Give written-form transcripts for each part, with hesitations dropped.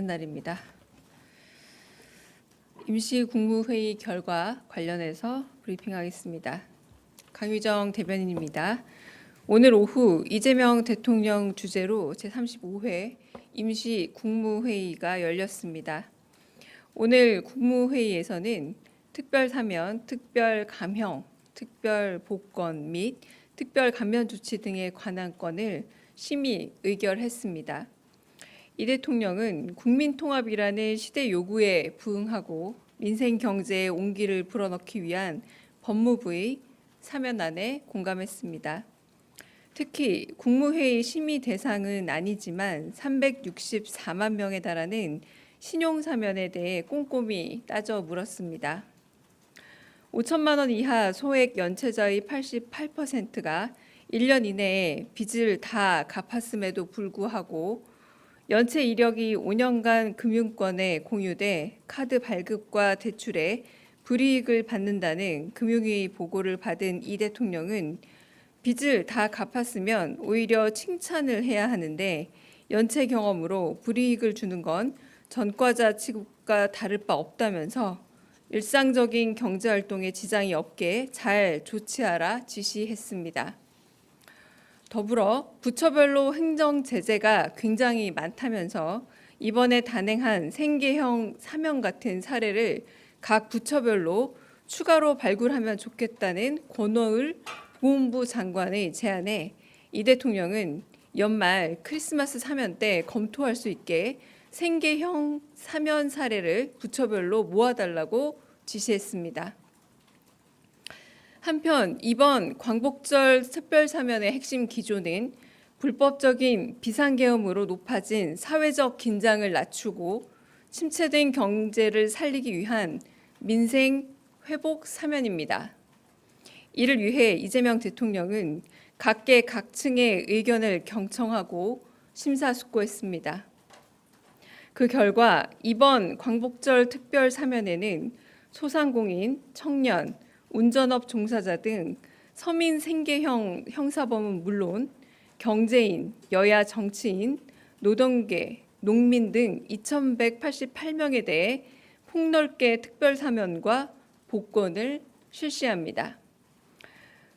날입니다. 임시국무회의 결과 관련해서 브리핑하겠습니다. 강유정 대변인입니다. 오늘 오후 이재명 대통령 주재로 제35회 임시국무회의가 열렸습니다. 오늘 국무회의에서는 특별사면, 특별감형, 특별복권 및 특별감면조치 등에 관한 건을 심의 의결했습니다. 이 대통령은 국민통합이라는 시대 요구에 부응하고 민생 경제의 온기를 불어넣기 위한 법무부의 사면안에 공감했습니다. 특히 국무회의 심의 대상은 아니지만 364만 명에 달하는 신용사면에 대해 꼼꼼히 따져 물었습니다. 5천만 원 이하 소액 연체자의 88%가 1년 이내에 빚을 다 갚았음에도 불구하고 연체 이력이 5년간 금융권에 공유돼 카드 발급과 대출에 불이익을 받는다는 금융위 보고를 받은 이 대통령은 빚을 다 갚았으면 오히려 칭찬을 해야 하는데 연체 경험으로 불이익을 주는 건 전과자 취급과 다를 바 없다면서 일상적인 경제활동에 지장이 없게 잘 조치하라 지시했습니다. 더불어 부처별로 행정 제재가 굉장히 많다면서 이번에 단행한 생계형 사면 같은 사례를 각 부처별로 추가로 발굴하면 좋겠다는 권오을 보훈부 장관의 제안에 이 대통령은 연말 크리스마스 사면 때 검토할 수 있게 생계형 사면 사례를 부처별로 모아달라고 지시했습니다. 한편 이번 광복절 특별사면의 핵심 기조는 불법적인 비상계엄으로 높아진 사회적 긴장을 낮추고 침체된 경제를 살리기 위한 민생 회복 사면입니다. 이를 위해 이재명 대통령은 각계 각층의 의견을 경청하고 심사숙고했습니다. 그 결과 이번 광복절 특별사면에는 소상공인, 청년, 운전업 종사자 등 서민 생계형 형사범은 물론 경제인, 여야 정치인, 노동계, 농민 등 2,188명에 대해 폭넓게 특별사면과 복권을 실시합니다.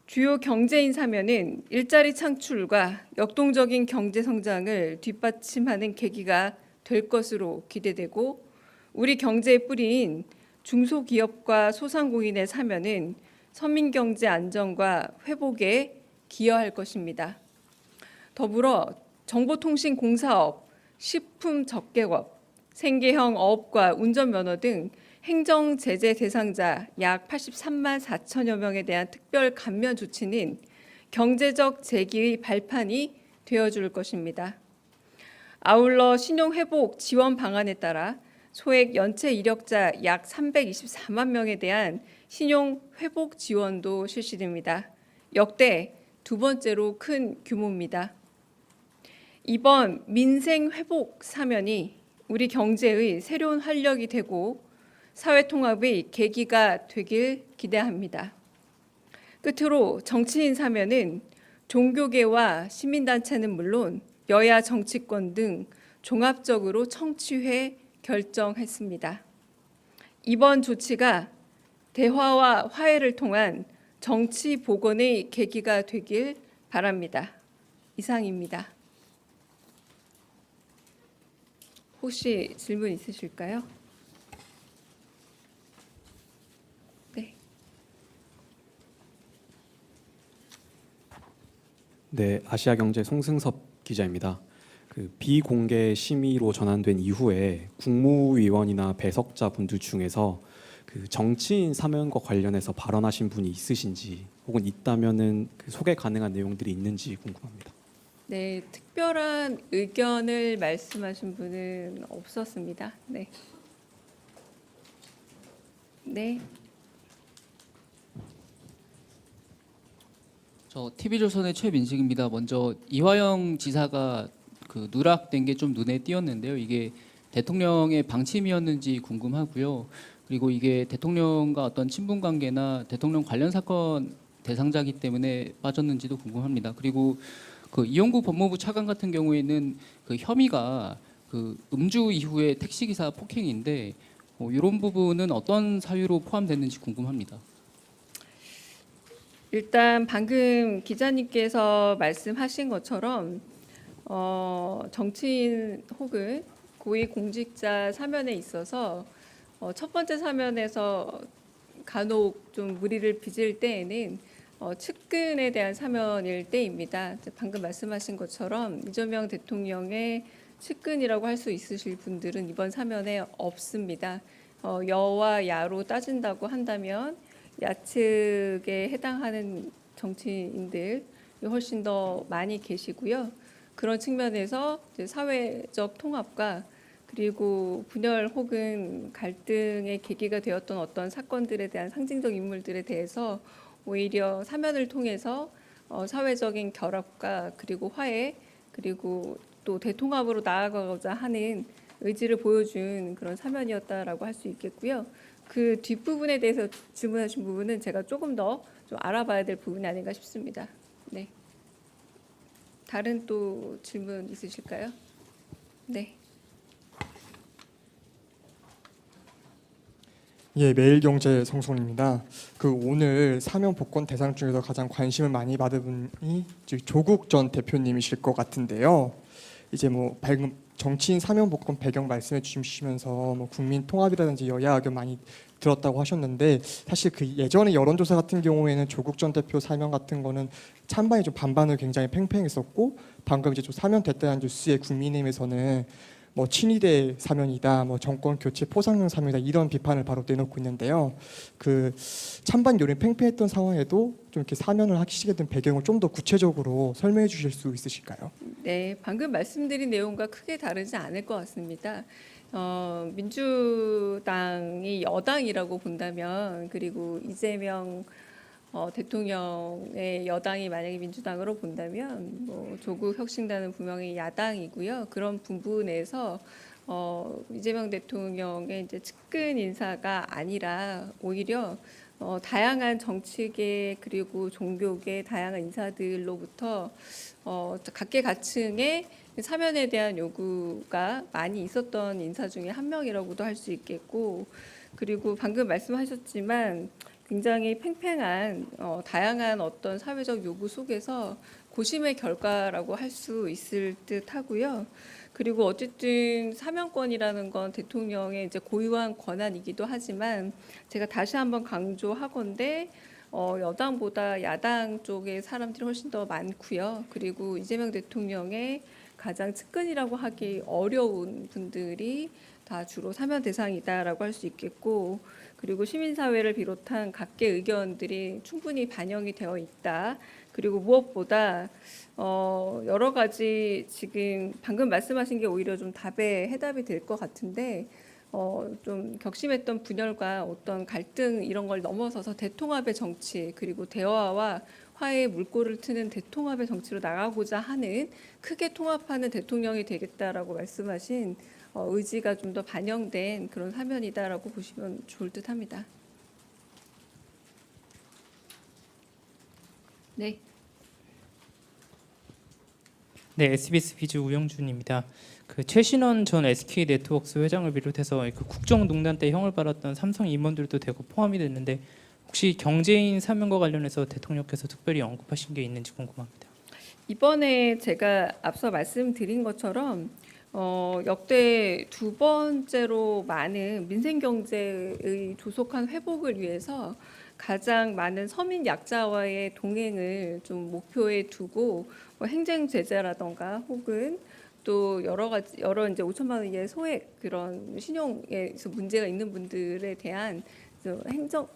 주요 경제인 사면은 일자리 창출과 역동적인 경제 성장을 뒷받침하는 계기가 될 것으로 기대되고 우리 경제의 뿌리인 중소기업과 소상공인의 사면은 서민 경제 안정과 회복에 기여할 것입니다. 더불어 정보통신공사업, 식품적객업, 생계형 어업과 운전면허 등 행정 제재 대상자 약 83만 4천여 명에 대한 특별 감면 조치는 경제적 재기의 발판이 되어줄 것입니다. 아울러 신용회복 지원 방안에 따라 소액 연체 이력자 약 324만 명에 대한 신용 회복 지원도 실시됩니다. 역대 두 번째로 큰 규모입니다. 이번 민생 회복 사면이 우리 경제의 새로운 활력이 되고 사회 통합의 계기가 되길 기대합니다. 끝으로 정치인 사면은 종교계와 시민단체는 물론 여야 정치권 등 종합적으로 청취해 결정했습니다. 이번 조치가 대화와 화해를 통한 정치 복원의 계기가 되길 바랍니다. 이상입니다. 혹시 질문 있으실까요? 네, 아시아경제 송승섭 기자입니다. 비공개 심의로 전환된 이후에 국무위원이나 배석자 분들 중에서 정치인 사면과 관련해서 발언하신 분이 있으신지 혹은 있다면은 소개 가능한 내용들이 있는지 궁금합니다. 네, 특별한 의견을 말씀하신 분은 없었습니다. 네. 네. 저 TV조선의 최민식입니다. 먼저 이화영 지사가 누락된 게 좀 눈에 띄었는데요. 이게 대통령의 방침이었는지 궁금하고요. 그리고 이게 대통령과 어떤 친분 관계나 대통령 관련 사건 대상자이기 때문에 빠졌는지도 궁금합니다. 그리고 이용구 법무부 차관 같은 경우에는 혐의가 그 음주 이후에 택시 기사 폭행인데 이런 부분은 어떤 사유로 포함됐는지 궁금합니다. 일단 방금 기자님께서 말씀하신 것처럼 정치인 혹은 고위공직자 사면에 있어서 첫 번째 사면에서 간혹 좀 무리를 빚을 때에는 측근에 대한 사면일 때입니다. 방금 말씀하신 것처럼 이재명 대통령의 측근이라고 할 수 있으실 분들은 이번 사면에 없습니다. 여와 야로 따진다고 한다면 야측에 해당하는 정치인들이 훨씬 더 많이 계시고요. 그런 측면에서 이제 사회적 통합과 그리고 분열 혹은 갈등의 계기가 되었던 어떤 사건들에 대한 상징적 인물들에 대해서 오히려 사면을 통해서 사회적인 결합과 그리고 화해 그리고 또 대통합으로 나아가고자 하는 의지를 보여준 그런 사면이었다라고 할 수 있겠고요. 그 뒷부분에 대해서 질문하신 부분은 제가 조금 더 좀 알아봐야 될 부분이 아닌가 싶습니다. 네. 다른 또 질문 있으실까요? 네. 예, 매일경제 성송입니다. 그 오늘 사면 복권 대상 중에서 가장 관심을 많이 받은 분이 조국 전 대표님이실 것 같은데요. 이제 뭐 방금 정치인 사면 복권 배경 말씀해 주시면서 뭐 국민 통합이라든지 여야 의견 많이 들었다고 하셨는데 사실 그 예전에 여론조사 같은 경우에는 조국 전 대표 사면 같은 거는 찬반이 좀 반반을 굉장히 팽팽했었고 방금 이제 좀 사면됐다는 뉴스에 국민의힘에서는 뭐 친이대 사면이다, 뭐 정권 교체 포상용 사면이다 이런 비판을 바로 내놓고 있는데요. 그 찬반 여론이 팽팽했던 상황에도 좀 이렇게 사면을 하시게 된 배경을 좀 더 구체적으로 설명해 주실 수 있으실까요? 네, 방금 말씀드린 내용과 크게 다르지 않을 것 같습니다. 민주당이 여당이라고 본다면 그리고 이재명 대통령의 여당이 만약에 민주당으로 본다면 뭐 조국 혁신단은 분명히 야당이고요. 그런 부분에서 이재명 대통령의 이제 측근 인사가 아니라 오히려 다양한 정치계 그리고 종교계 다양한 인사들로부터 각계각층의 사면에 대한 요구가 많이 있었던 인사 중에 한 명이라고도 할 수 있겠고 그리고 방금 말씀하셨지만 굉장히 팽팽한 다양한 어떤 사회적 요구 속에서 고심의 결과라고 할 수 있을 듯하고요. 그리고 어쨌든 사면권이라는 건 대통령의 이제 고유한 권한이기도 하지만 제가 다시 한번 강조하건대 여당보다 야당 쪽의 사람들이 훨씬 더 많고요. 그리고 이재명 대통령의 가장 측근이라고 하기 어려운 분들이 다 주로 사면 대상이다라고 할 수 있겠고 그리고 시민사회를 비롯한 각계 의견들이 충분히 반영이 되어 있다. 그리고 무엇보다 여러 가지 지금 방금 말씀하신 게 오히려 좀 답에 해답이 될 것 같은데 좀 격심했던 분열과 어떤 갈등 이런 걸 넘어서서 대통합의 정치 그리고 대화와 화해의 물꼬를 트는 대통합의 정치로 나가고자 하는 크게 통합하는 대통령이 되겠다라고 말씀하신 의지가 좀 더 반영된 그런 사면이다라고 보시면 좋을 듯합니다. 네. 네, SBS 비즈 우영준입니다. 그 최신원 전 SK네트워크스 회장을 비롯해서 그 국정농단 때 형을 받았던 삼성 임원들도 대거 포함이 됐는데 혹시 경제인 사면과 관련해서 대통령께서 특별히 언급하신 게 있는지 궁금합니다. 이번에 제가 앞서 말씀드린 것처럼 역대 두 번째로 많은 민생 경제의 조속한 회복을 위해서 가장 많은 서민 약자와의 동행을 좀 목표에 두고 행정 제재라던가 혹은 또 여러 이제 5천만 원 이하의 소액 그런 신용에서 문제가 있는 분들에 대한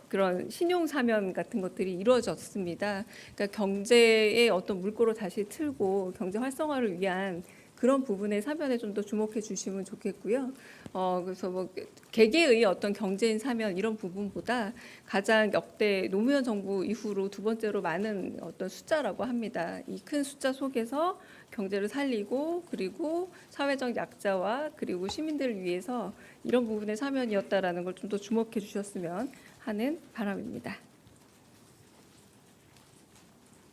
그런 신용 사면 같은 것들이 이루어졌습니다. 그러니까 경제의 어떤 물꼬를 다시 틀고 경제 활성화를 위한 그런 부분에 사면에 좀 더 주목해 주시면 좋겠고요. 그래서 뭐 개개의 어떤 경제인 사면 이런 부분보다 가장 역대 노무현 정부 이후로 두 번째로 많은 어떤 숫자라고 합니다. 이 큰 숫자 속에서 경제를 살리고 그리고 사회적 약자와 그리고 시민들을 위해서 이런 부분의 사면이었다라는 걸 좀 더 주목해 주셨으면 하는 바람입니다.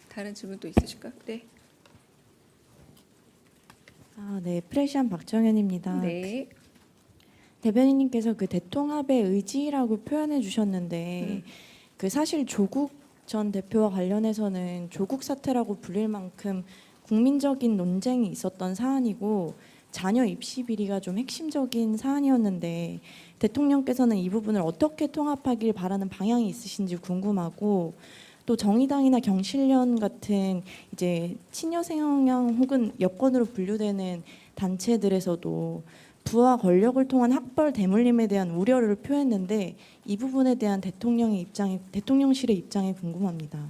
다른 질문 또 있으실까요? 네. 네, 프레시안 박정현입니다. 네. 대변인님께서 그 대통합의 의지라고 표현해 주셨는데 그 사실 조국 전 대표와 관련해서는 조국 사태라고 불릴 만큼 국민적인 논쟁이 있었던 사안이고 자녀 입시 비리가 좀 핵심적인 사안이었는데 대통령께서는 이 부분을 어떻게 통합하길 바라는 방향이 있으신지 궁금하고 또 정의당이나 경실련 같은 이제 친여 성향 혹은 여권으로 분류되는 단체들에서도 부와 권력을 통한 학벌 대물림에 대한 우려를 표했는데 이 부분에 대한 대통령실의 입장이 궁금합니다.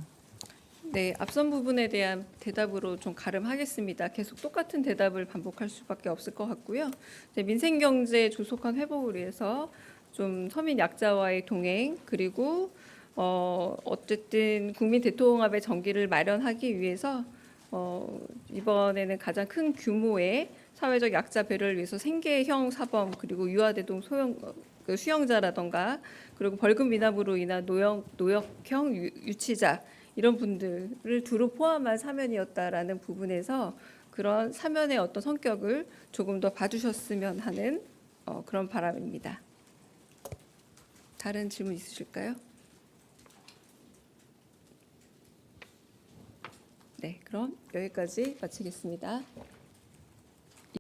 네, 앞선 부분에 대한 대답으로 좀 가름하겠습니다. 계속 똑같은 대답을 반복할 수밖에 없을 것 같고요. 이제 민생 경제 조속한 회복을 위해서 좀 서민 약자와의 동행 그리고 어쨌든 국민 대통합의 전기를 마련하기 위해서 이번에는 가장 큰 규모의 사회적 약자 배려를 위해서 생계형 사범 그리고 유아대동 수용자라던가 그리고 벌금 미납으로 인한 노역형 유치자 이런 분들을 두루 포함한 사면이었다라는 부분에서 그런 사면의 어떤 성격을 조금 더 봐주셨으면 하는 그런 바람입니다. 다른 질문 있으실까요? 네, 그럼 여기까지 마치겠습니다.